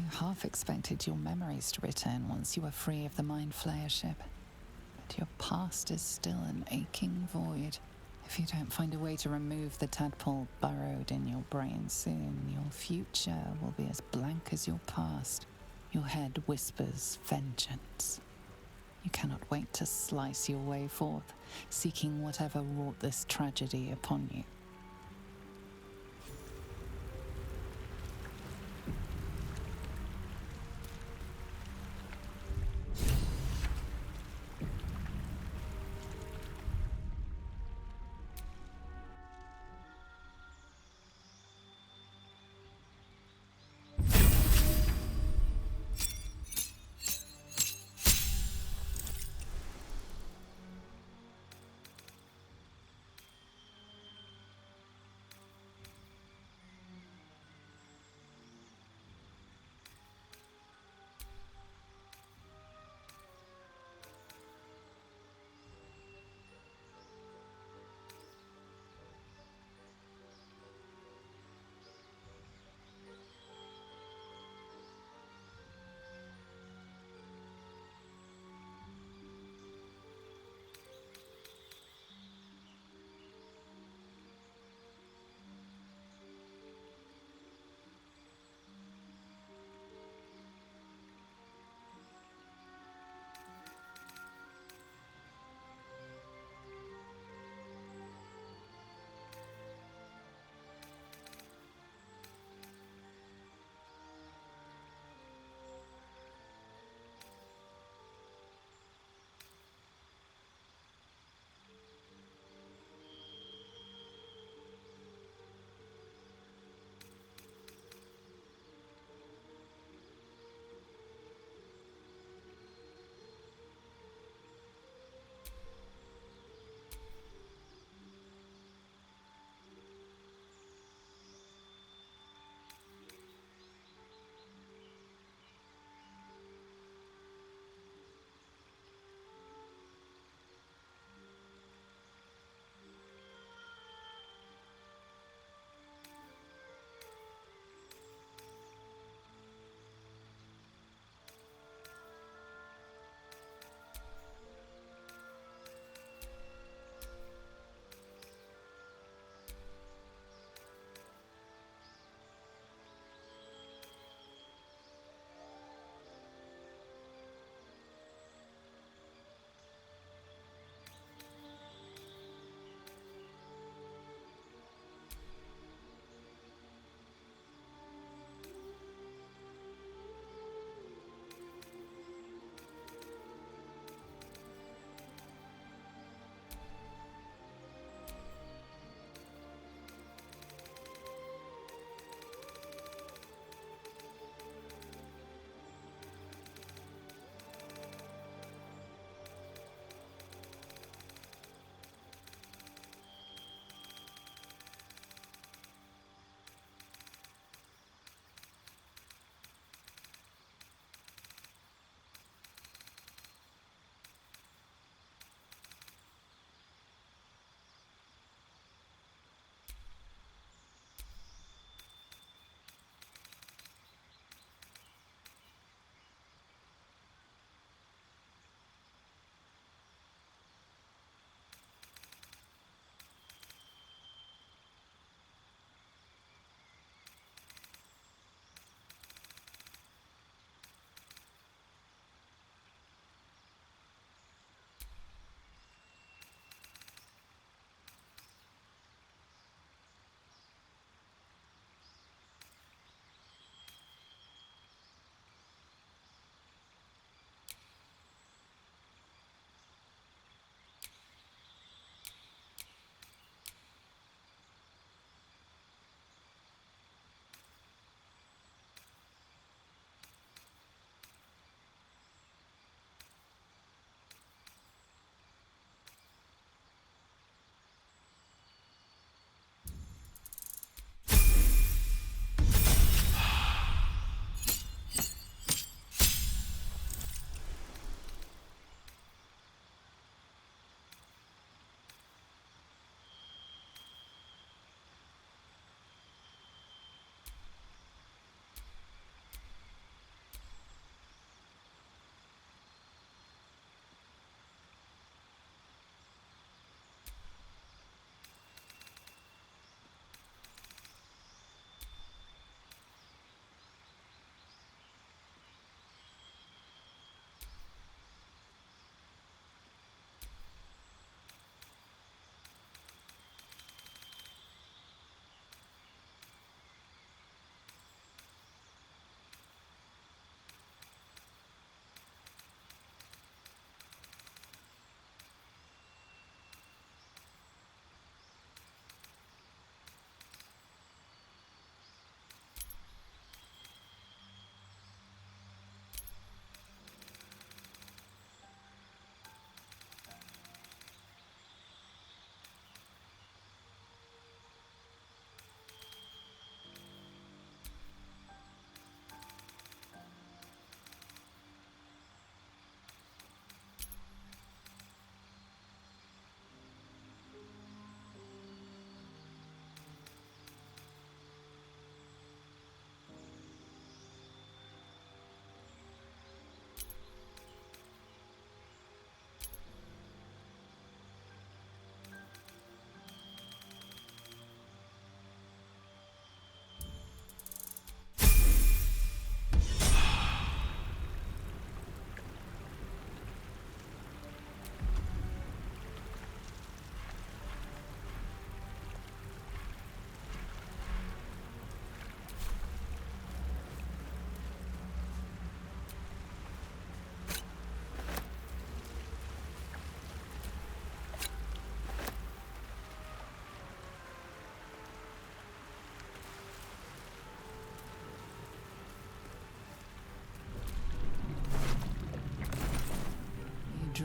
half expected your memories to return once you were free of the Mind Flayer ship. But your past is still an aching void. If you don't find a way to remove the tadpole burrowed in your brain soon, your future will be as blank as your past. Your head whispers vengeance. You cannot wait to slice your way forth, seeking whatever wrought this tragedy upon you.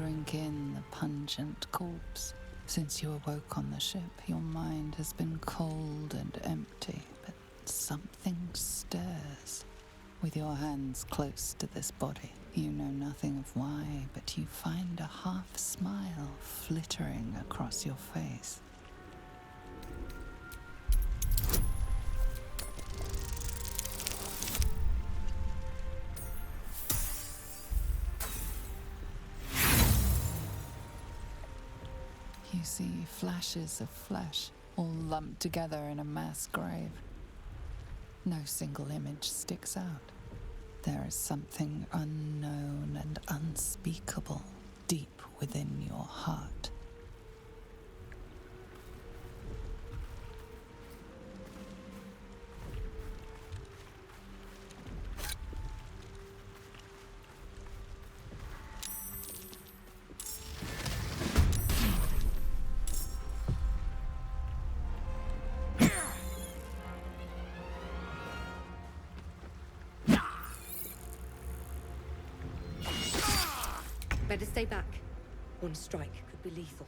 drink in the pungent corpse. Since you awoke on the ship, your mind has been cold and empty, but something stirs. With your hands close to this body, you know nothing of why, but you find a half smile flittering across your face. You see flashes of flesh, all lumped together in a mass grave. No single image sticks out. There is something unknown and unspeakable deep within your heart. Better stay back. One strike could be lethal.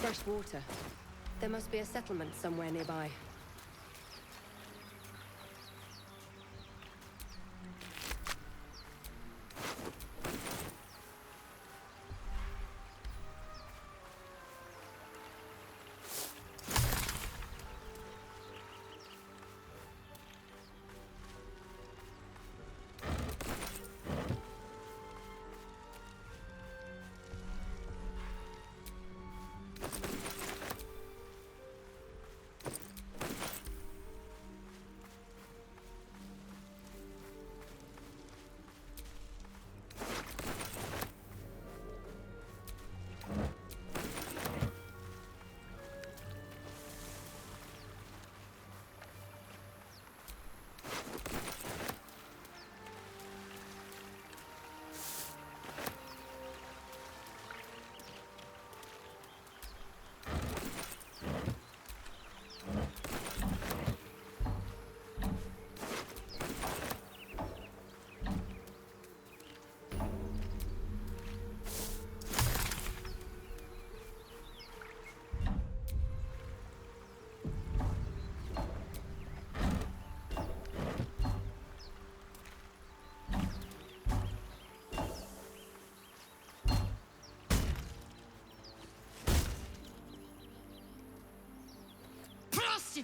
Fresh water. There must be a settlement somewhere nearby.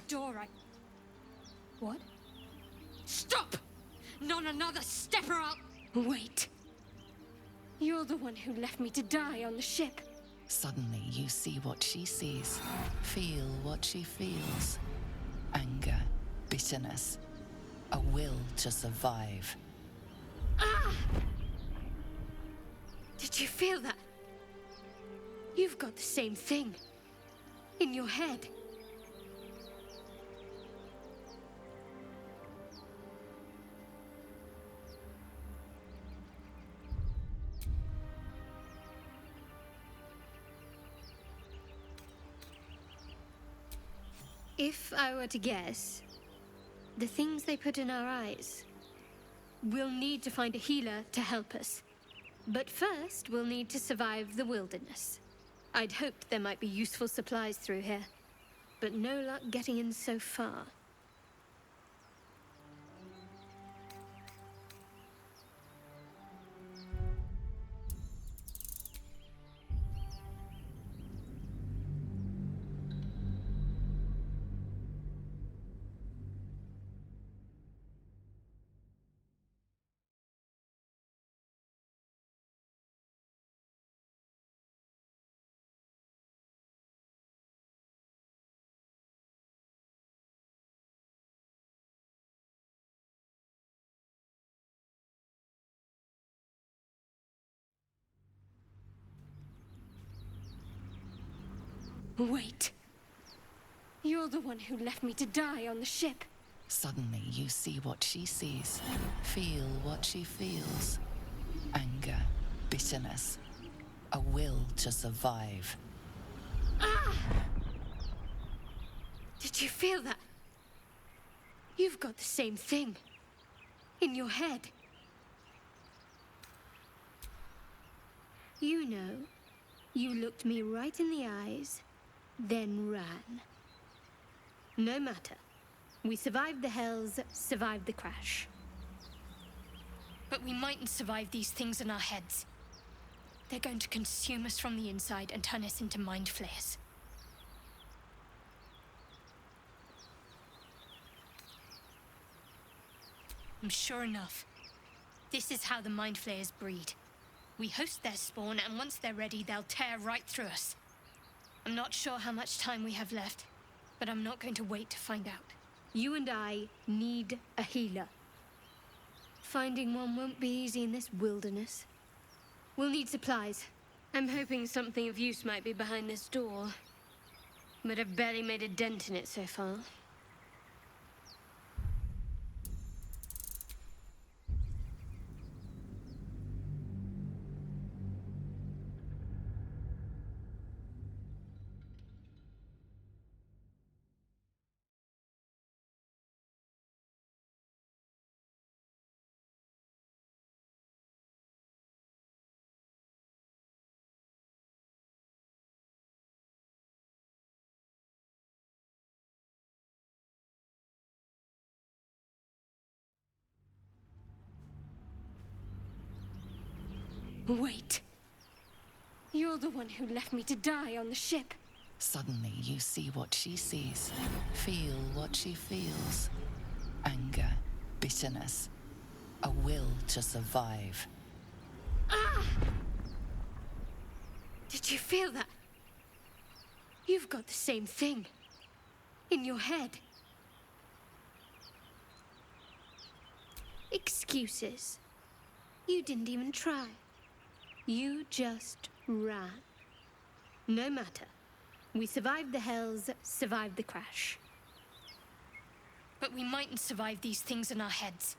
Door, What? Stop! Not another step or I'll... Wait. You're the one who left me to die on the ship. Suddenly you see what she sees, feel what she feels. Anger, bitterness, a will to survive. Ah! Did you feel that? You've got the same thing. In your head. If I were to guess, the things they put in our eyes, we'll need to find a healer to help us. But first, we'll need to survive the wilderness. I'd hoped there might be useful supplies through here, but no luck getting in so far. Wait. You're the one who left me to die on the ship. Suddenly, you see what she sees, feel what she feels. Anger, bitterness, a will to survive. Ah! Did you feel that? You've got the same thing. In your head. You know, you looked me right in the eyes, then ran. No matter. We survived the Hells, survived the crash. But we mightn't survive these things in our heads. They're going to consume us from the inside and turn us into mind flayers. Sure enough, this is how the mind flayers breed. We host their spawn, and once they're ready, they'll tear right through us. I'm not sure how much time we have left, but I'm not going to wait to find out. You and I need a healer. Finding one won't be easy in this wilderness. We'll need supplies. I'm hoping something of use might be behind this door, but I've barely made a dent in it so far. Wait. You're the one who left me to die on the ship. Suddenly, you see what she sees, feel what she feels. Anger, bitterness, a will to survive. Ah! Did you feel that? You've got the same thing. In your head. Excuses. You didn't even try. You just ran. No matter. We survived the Hells, survived the crash. But we mightn't survive these things in our heads.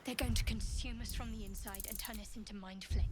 They're going to consume us from the inside and turn us into mind flayers.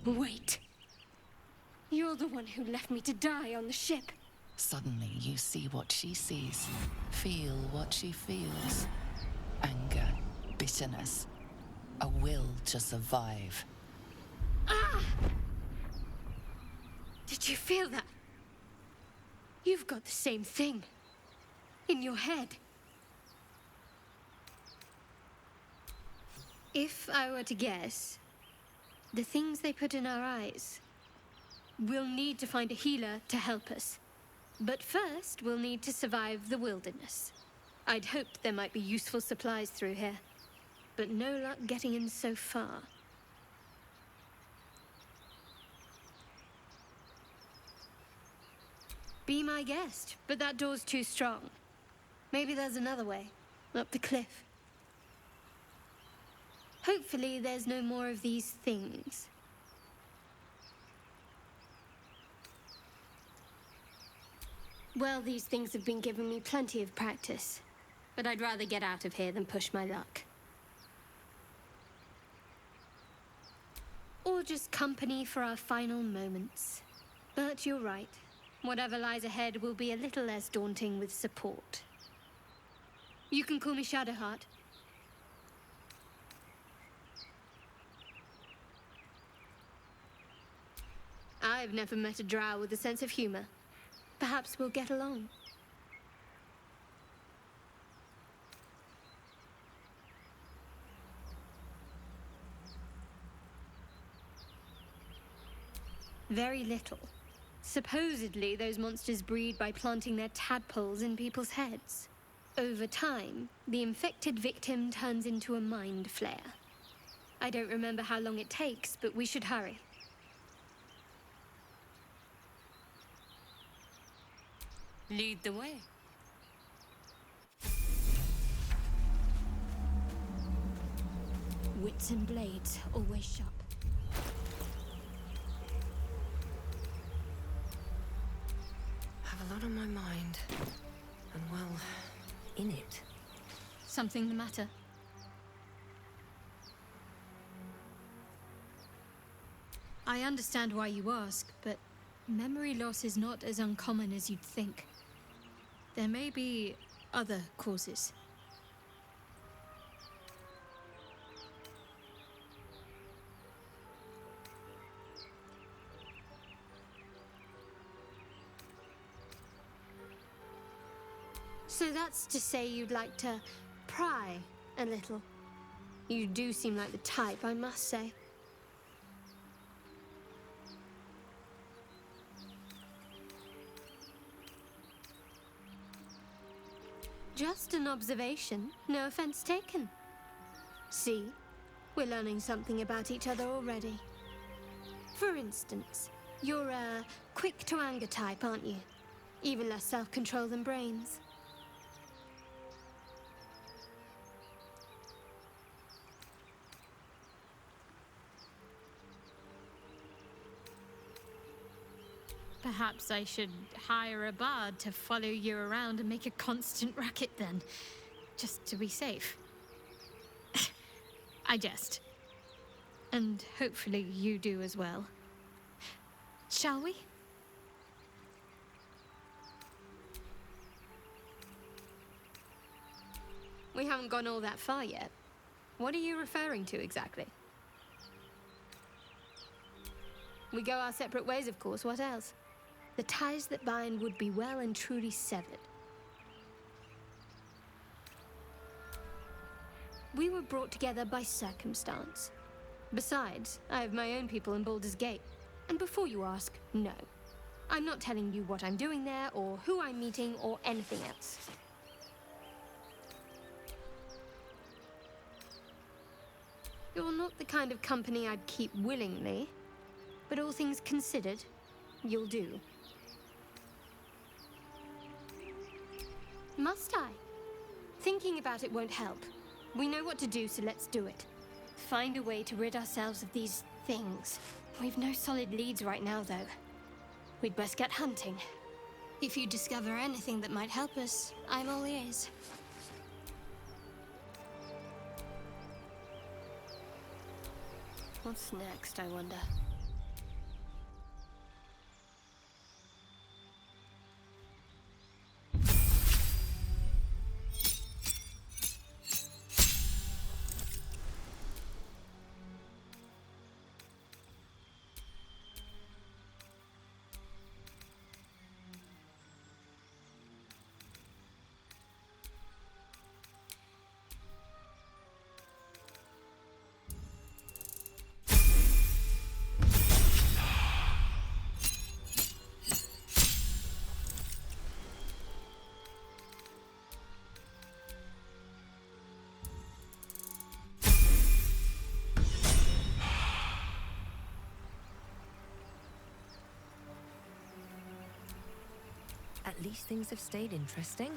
Wait. You're the one who left me to die on the ship. Suddenly, you see what she sees, feel what she feels. Anger, bitterness, a will to survive. Ah! Did you feel that? You've got the same thing. In your head. If I were to guess, The things they put in our eyes. We'll need to find a healer to help us. But first, we'll need to survive the wilderness. I'd hoped there might be useful supplies through here, but no luck getting in so far. Be my guest, but that door's too strong. Maybe there's another way, up the cliff. Hopefully there's no more of these things. Well, these things have been giving me plenty of practice, but I'd rather get out of here than push my luck. Or just company for our final moments. But you're right. Whatever lies ahead will be a little less daunting with support. You can call me Shadowheart. I've never met a drow with a sense of humor. Perhaps we'll get along. Very little. Supposedly, those monsters breed by planting their tadpoles in people's heads. Over time, the infected victim turns into a mind flayer. I don't remember how long it takes, but we should hurry. Lead the way. Wits and blades, always sharp. Have a lot on my mind. And well, in it. Something the matter? I understand why you ask, but memory loss is not as uncommon as you'd think. There may be other causes. So that's to say you'd like to pry a little. You do seem like the type, I must say. Just an observation, no offense taken. See, we're learning something about each other already. For instance, you're a quick-to-anger type, aren't you? Even less self-control than brains. Perhaps I should hire a bard to follow you around and make a constant racket then, just to be safe. I jest. And hopefully you do as well. Shall we? We haven't gone all that far yet. What are you referring to exactly? We go our separate ways, of course. What else? The ties that bind would be well and truly severed. We were brought together by circumstance. Besides, I have my own people in Baldur's Gate. And before you ask, no. I'm not telling you what I'm doing there, or who I'm meeting, or anything else. You're not the kind of company I'd keep willingly, but all things considered, you'll do. Must I? Thinking about it won't help. We know what to do, so let's do it. Find a way to rid ourselves of these things. We've no solid leads right now, though. We'd best get hunting. If you discover anything that might help us, I'm all ears. What's next, I wonder? At least things have stayed interesting.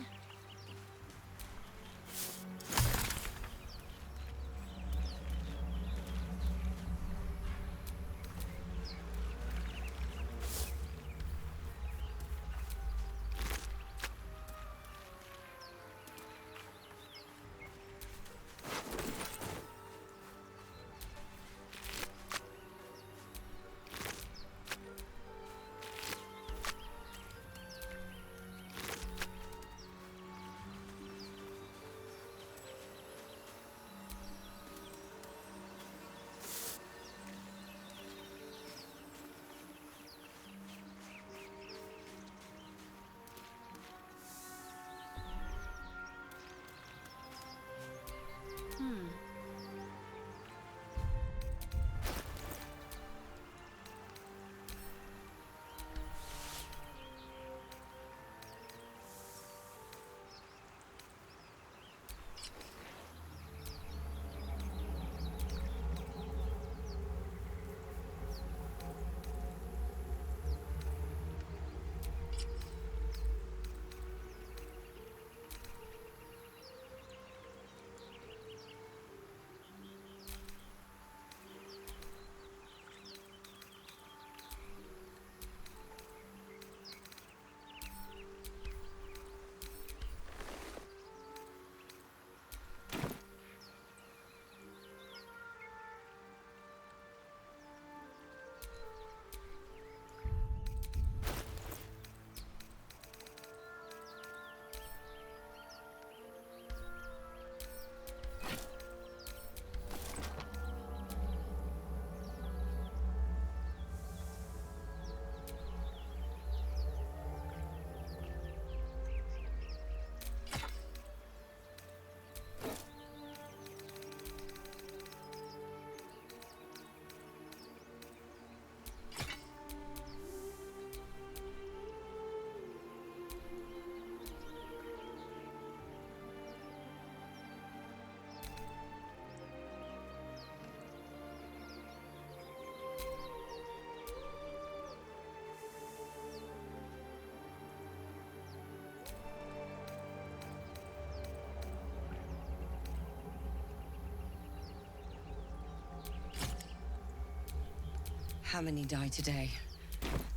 How many die today?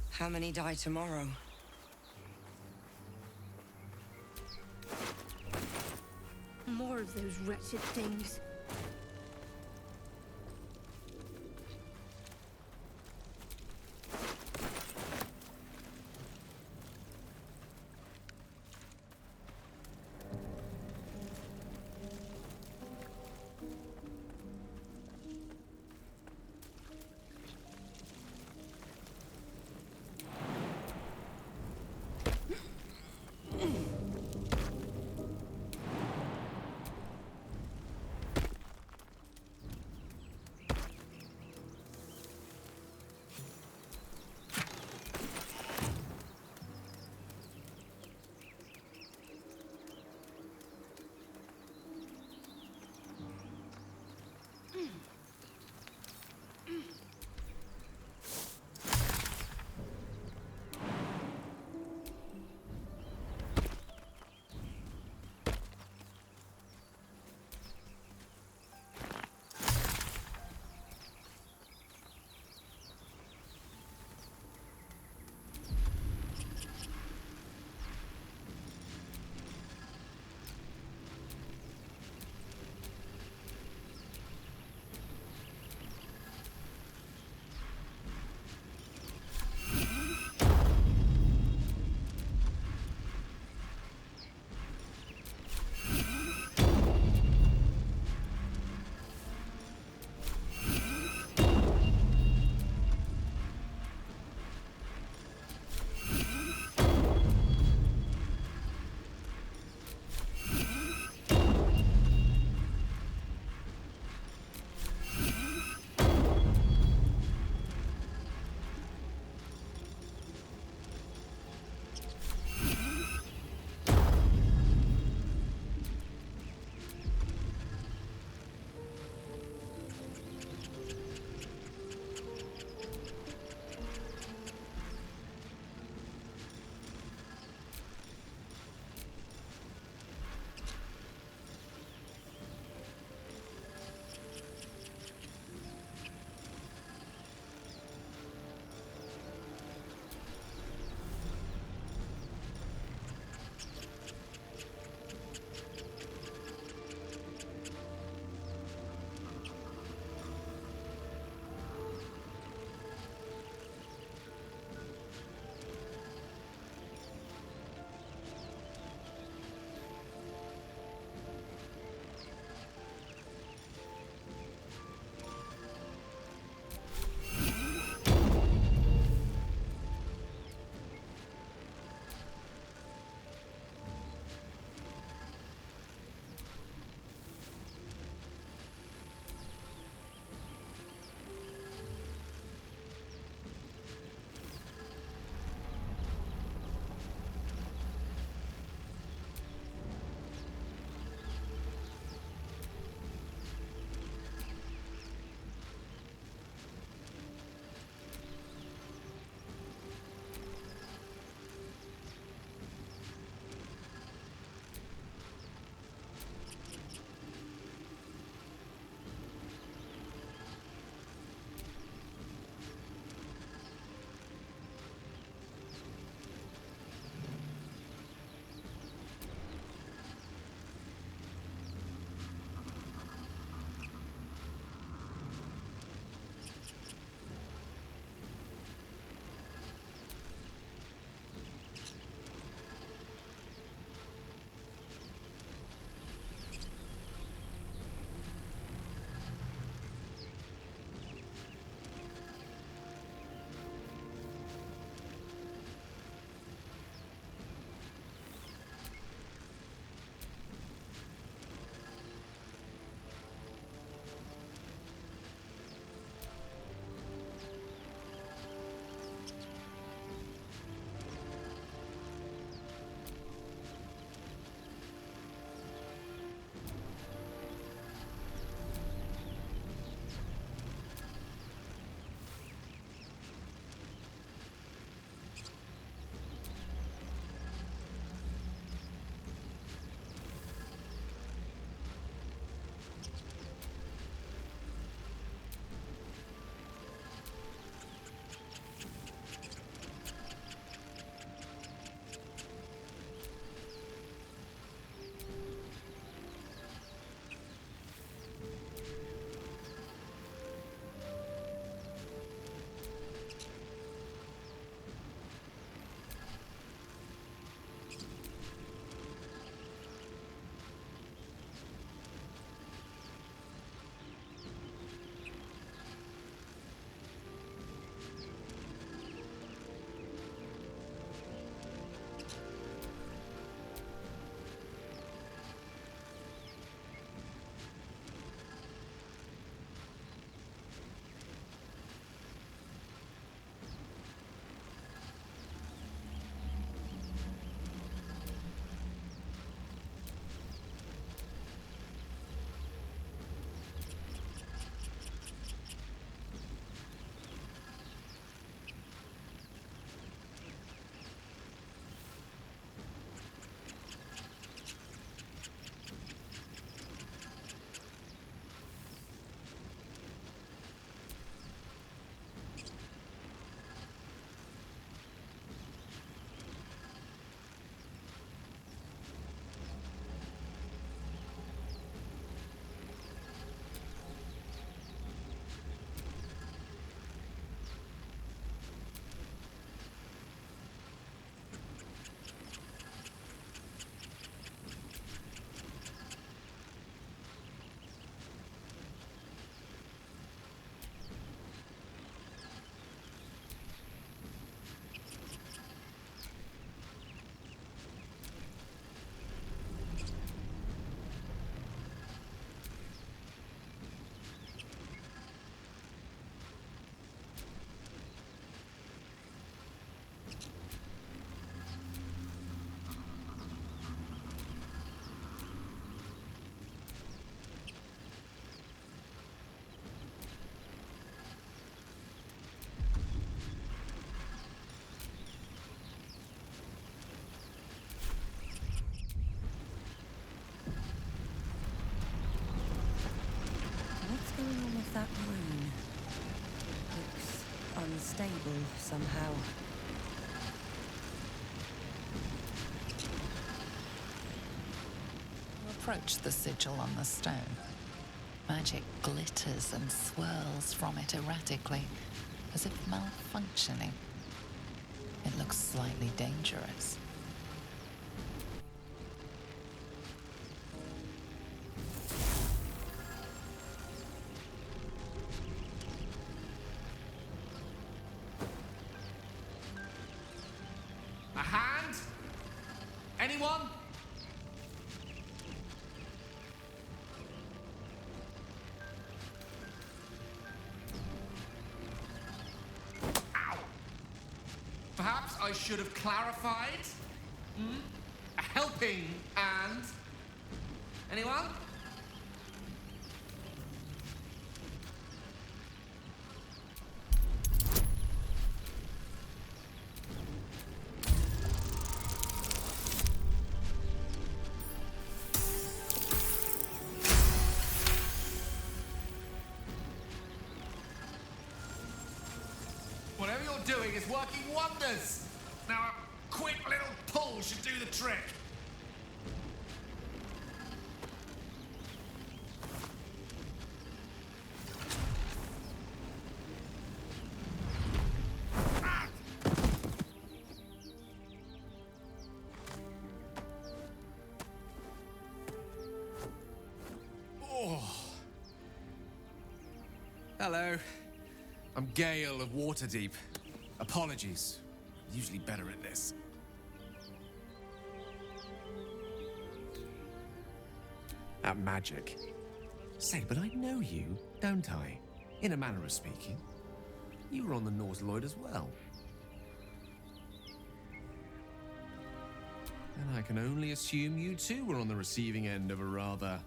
How many die tomorrow? More of those wretched things. hidden somehow. Approach the sigil on the stone. Magic glitters and swirls from it erratically, as if malfunctioning. It looks slightly dangerous. A hand? Anyone? Ow! Perhaps I should have clarified? A helping hand? Anyone? Whatever you're doing is working wonders. Now a quick little pull should do the trick. Oh. Hello. I'm Gale of Waterdeep. Apologies. Usually better at this. At magic. Say, but I know you, don't I? In a manner of speaking. You were on the Nautiloid as well. And I can only assume you too were on the receiving end of a rather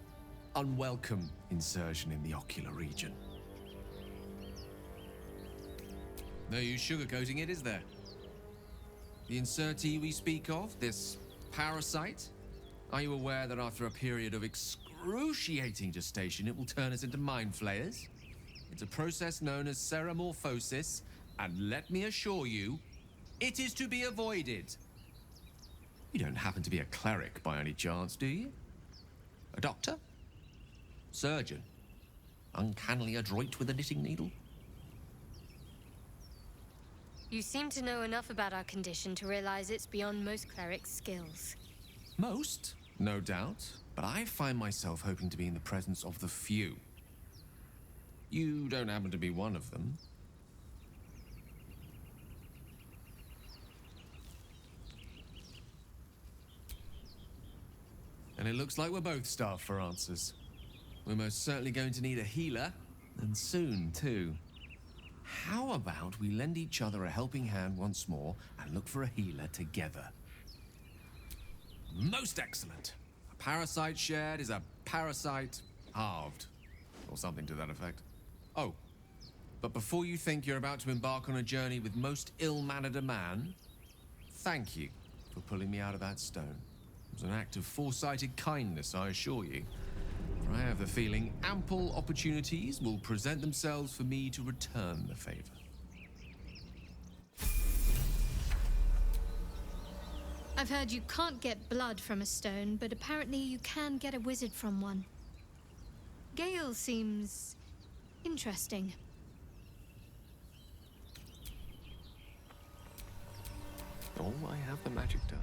unwelcome insertion in the ocular region. No use sugarcoating it, is there? The insertee we speak of, this parasite, are you aware that after a period of excruciating gestation, it will turn us into mind flayers? It's a process known as ceramorphosis, and let me assure you, it is to be avoided. You don't happen to be a cleric by any chance, do you? A doctor? Surgeon? Uncannily adroit with a knitting needle? You seem to know enough about our condition to realize it's beyond most clerics' skills. Most, no doubt, but I find myself hoping to be in the presence of the few. You don't happen to be one of them. And it looks like we're both starved for answers. We're most certainly going to need a healer, and soon, too. How about we lend each other a helping hand once more and look for a healer together? Most excellent. A parasite shared is a parasite halved, or something to that effect. Oh, but before you think you're about to embark on a journey with most ill-mannered a man, thank you for pulling me out of that stone. It was an act of foresighted kindness, I assure you. For I have the feeling ample opportunities will present themselves for me to return the favor. I've heard you can't get blood from a stone, but apparently you can get a wizard from one. Gale seems interesting. Oh, I have the magic touch.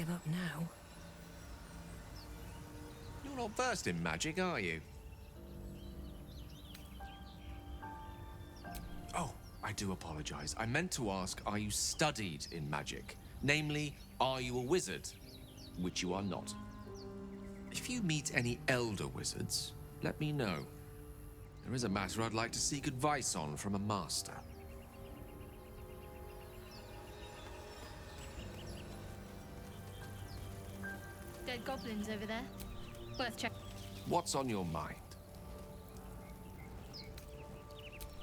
give up now. You're not versed in magic, are you? Oh, I do apologize. I meant to ask, are you studied in magic? Namely, are you a wizard? Which you are not. If you meet any elder wizards, let me know. There is a matter I'd like to seek advice on from a master. Dead goblins over there. Worth checking. What's on your mind?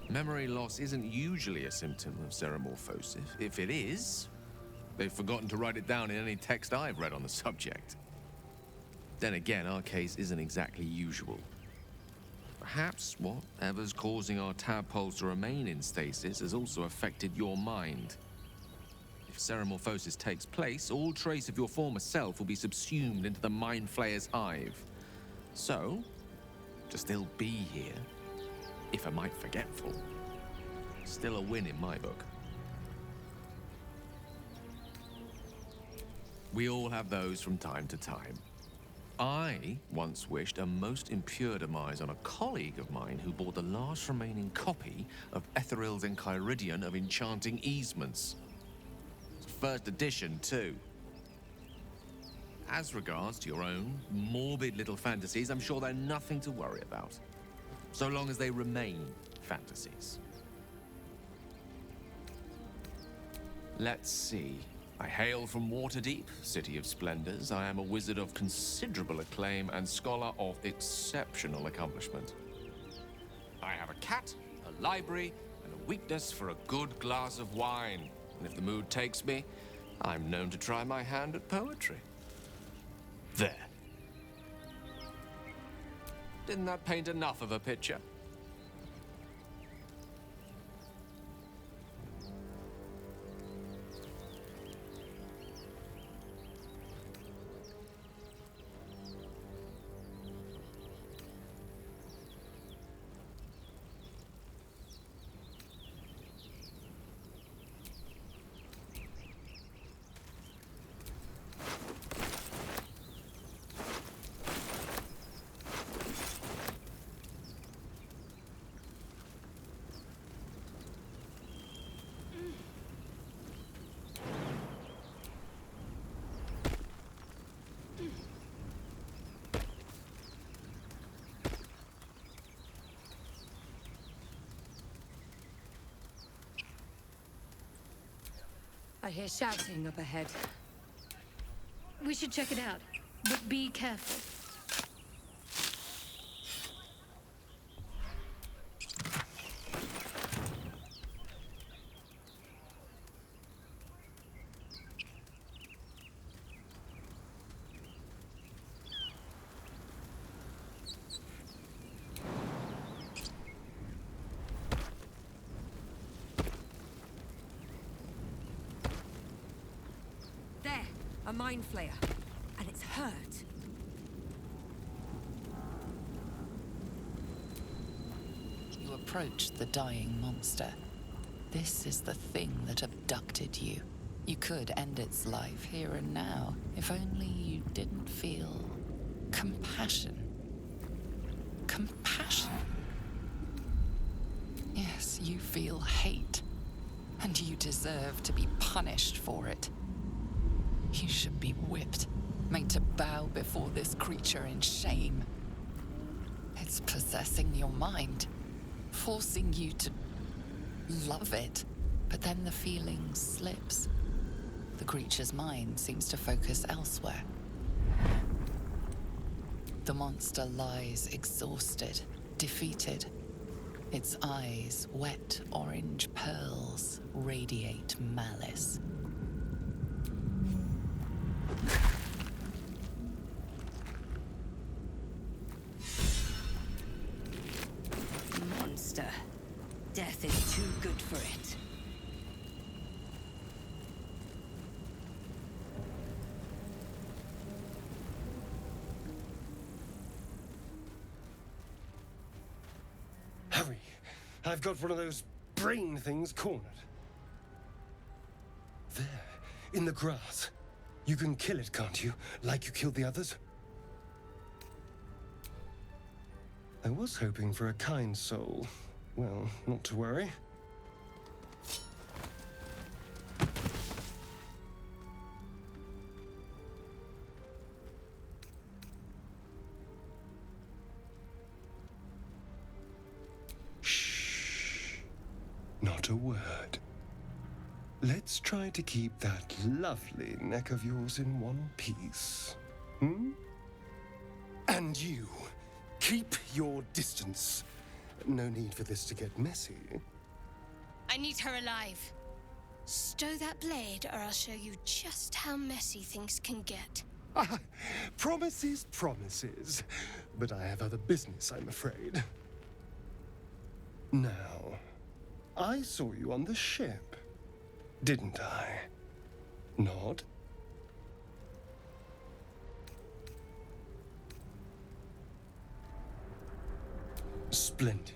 Memory loss isn't usually a symptom of ceremorphosis. If it is, they've forgotten to write it down in any text I've read on the subject. Then again, our case isn't exactly usual. Perhaps whatever's causing our tadpoles to remain in stasis has also affected your mind. If ceremorphosis takes place, all trace of your former self will be subsumed into the Mind Flayer's hive. So, to still be here, if a mite forgetful, still a win in my book. We all have those from time to time. I once wished a most impure demise on a colleague of mine who bought the last remaining copy of Etheril's Enchiridion of Enchanting Easements. It's first edition, too. As regards to your own morbid little fantasies, I'm sure they're nothing to worry about. So long as they remain fantasies. Let's see. I hail from Waterdeep, City of Splendors. I am a wizard of considerable acclaim and scholar of exceptional accomplishment. I have a cat, a library, and a weakness for a good glass of wine. And if the mood takes me, I'm known to try my hand at poetry. There. Didn't that paint enough of a picture? I hear shouting up ahead. We should check it out, but be careful. A Mind Flayer. And it's hurt. You approach the dying monster. This is the thing that abducted you. You could end its life here and now, if only you didn't feel compassion. Compassion? Yes, you feel hate. And you deserve to be punished for it. You should be whipped, made to bow before this creature in shame. It's possessing your mind, forcing you to love it. But then the feeling slips. The creature's mind seems to focus elsewhere. The monster lies exhausted, defeated. Its eyes, wet orange pearls, radiate malice. Monster. Death is too good for it. Hurry! I've got one of those brain things cornered. There, in the grass. You can kill it, can't you? Like you killed the others? I was hoping for a kind soul. Well, not to worry. Shh. Not a word. Let's try to keep that lovely neck of yours in one piece. Hmm? And you, keep your distance. No need for this to get messy. I need her alive. Stow that blade, or I'll show you just how messy things can get. Ah, promises, promises. But I have other business, I'm afraid. Now, I saw you on the ship, didn't I? Nod? Splendid.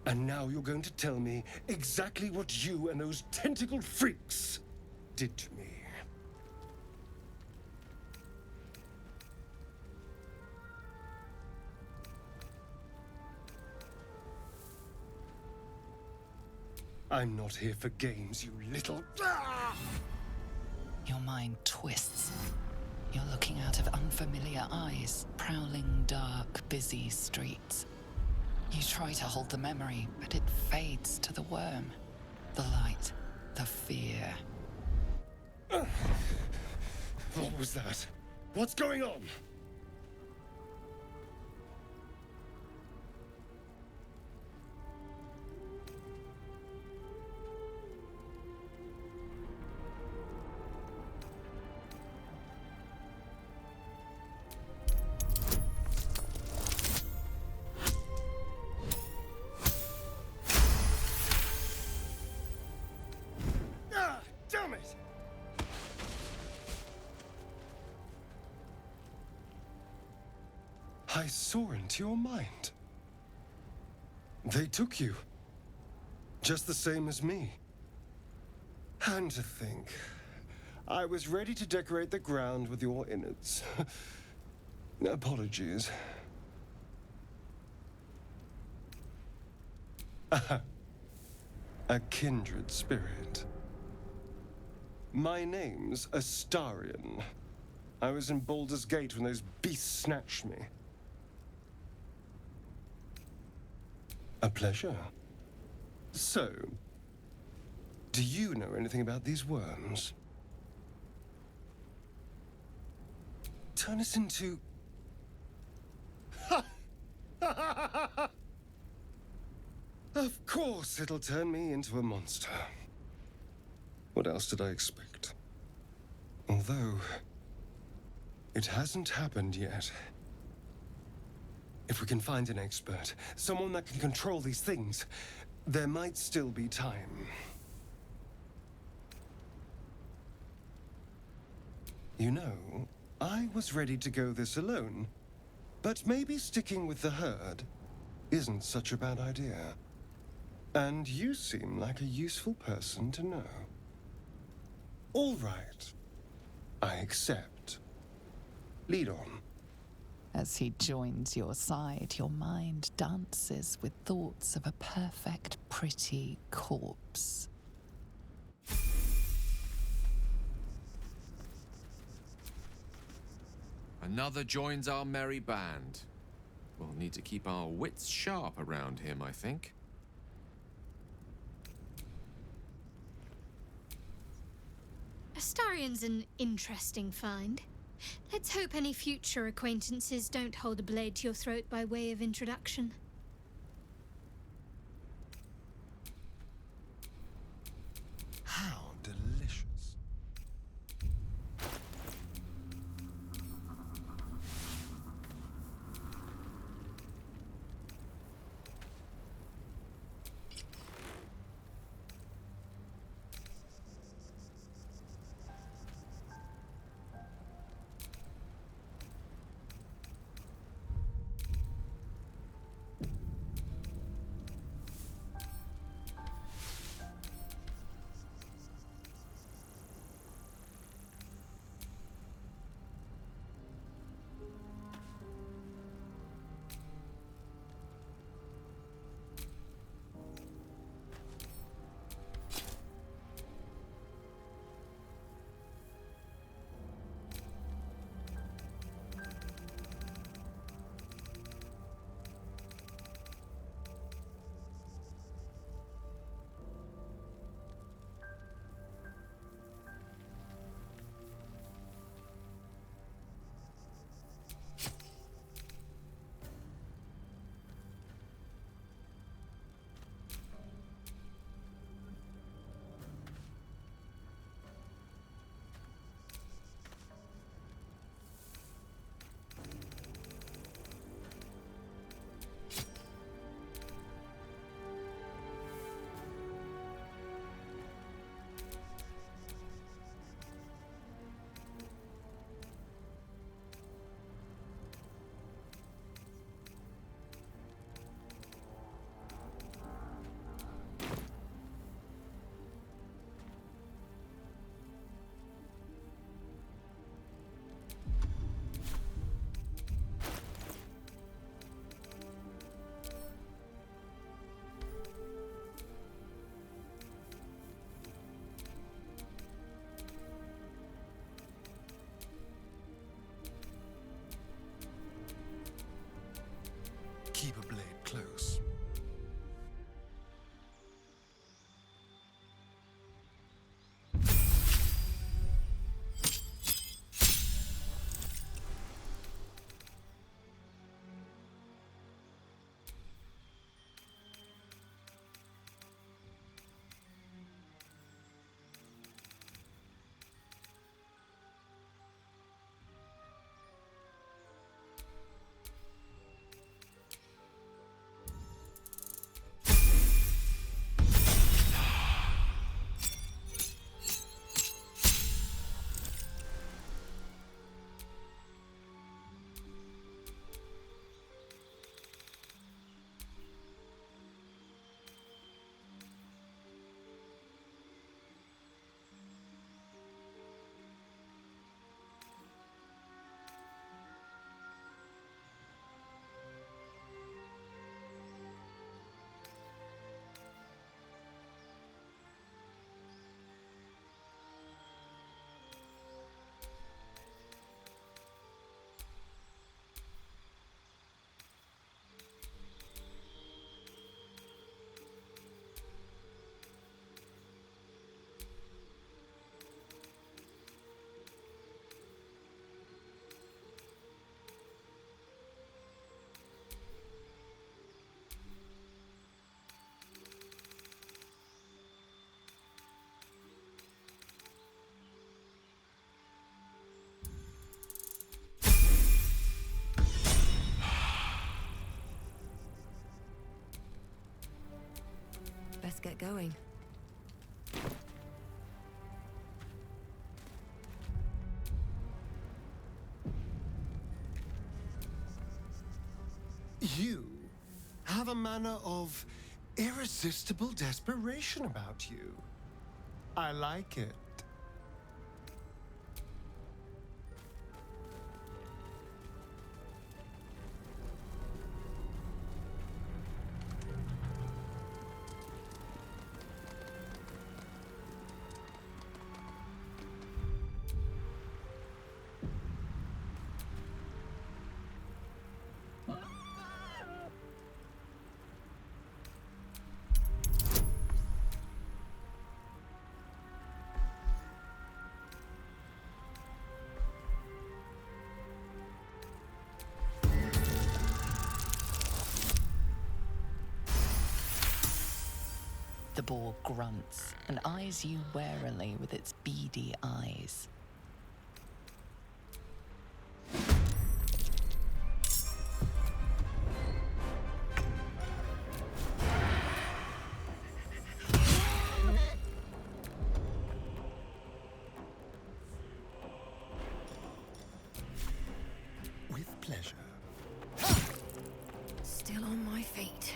And now you're going to tell me exactly what you and those tentacled freaks did to me. I'm not here for games, you little... Ah! Your mind twists. You're looking out of unfamiliar eyes, prowling dark, busy streets. You try to hold the memory, but it fades to the worm. The light, the fear. What was that? What's going on? Damn it! I saw into your mind. They took you. Just the same as me. And to think, I was ready to decorate the ground with your innards. Apologies. A kindred spirit. My name's Astarion. I was in Baldur's Gate when those beasts snatched me. A pleasure. So, do you know anything about these worms? Turn us into... Of course it'll turn me into a monster. What else did I expect? Although, it hasn't happened yet. If we can find an expert, someone that can control these things, there might still be time. You know, I was ready to go this alone, but maybe sticking with the herd isn't such a bad idea. And you seem like a useful person to know. All right. I accept. Lead on. As he joins your side, your mind dances with thoughts of a perfect, pretty corpse. Another joins our merry band. We'll need to keep our wits sharp around him, I think. Astarion's an interesting find. Let's hope any future acquaintances don't hold a blade to your throat by way of introduction. How delicious. You have a manner of irresistible desperation about you. I like it. The boar grunts and eyes you warily with its beady eyes. With pleasure. Still on my feet.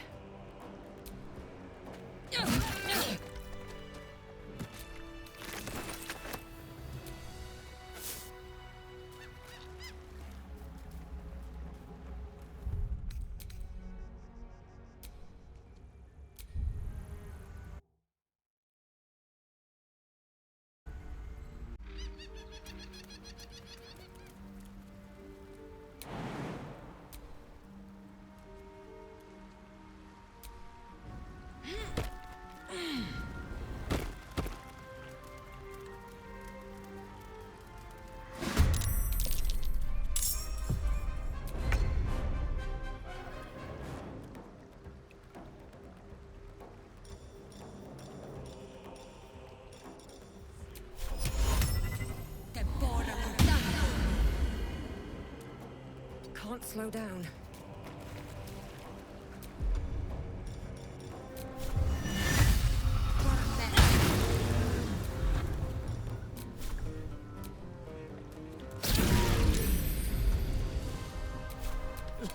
Can't slow down.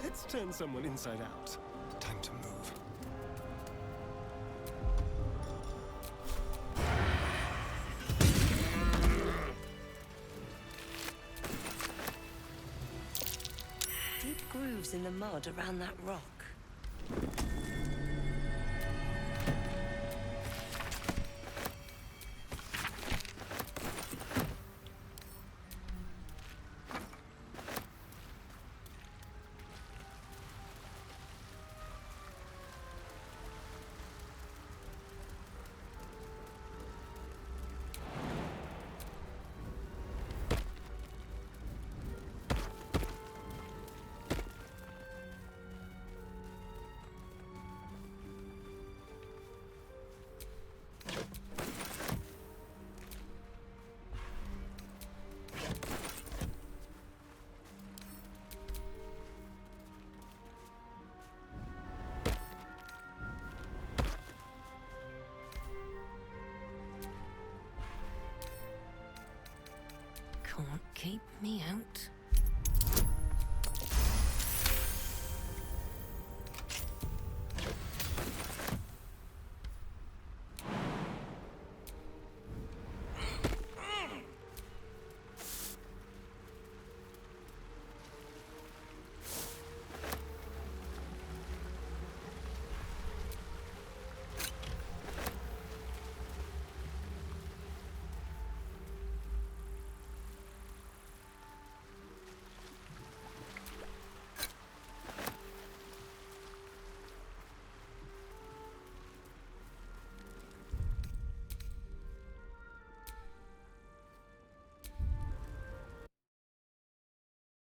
Let's turn someone inside out. Time to move. Deep grooves in the mud around that rock. Can't keep me out.